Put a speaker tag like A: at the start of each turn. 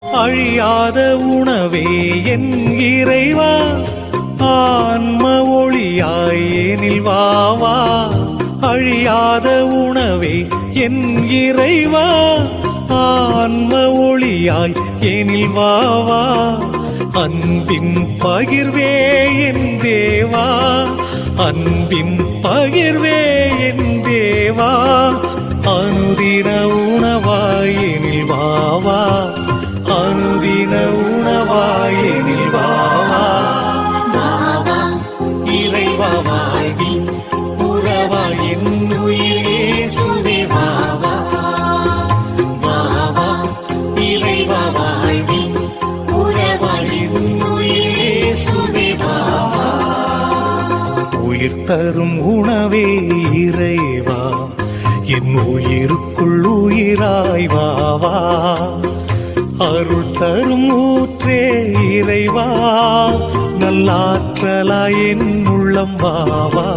A: அழியாத உணவே என் இறைவா, ஆன்ம ஒளியாய் எனில் வாவா. அழியாத உணவே என் இறைவா, ஆன்ம ஒளியாய் எனில் வாவா. அன்பின் பகிர்வே என் தேவா, அன்பின் பகிர்வே என் தேவா. அனுதின உணவாய் எனில் வாவா, அனுதின உணவாய் எனில் வாவா. வாவா இறைவா வாழ்வின் உறவாய் என் உயிரே சுவே வாவா. வாவா இறைவா வாழ்வின் உறவாய் என் உயிரே சுவே வாவா. உயிர் தரும் உணவே இறைவா, என் உயிருக்குள் உயிராய் வாவா. அருள் தரும் ஊற்றே இறைவா, நல்லாற்றலாய் என் உள்ளம் வாவா.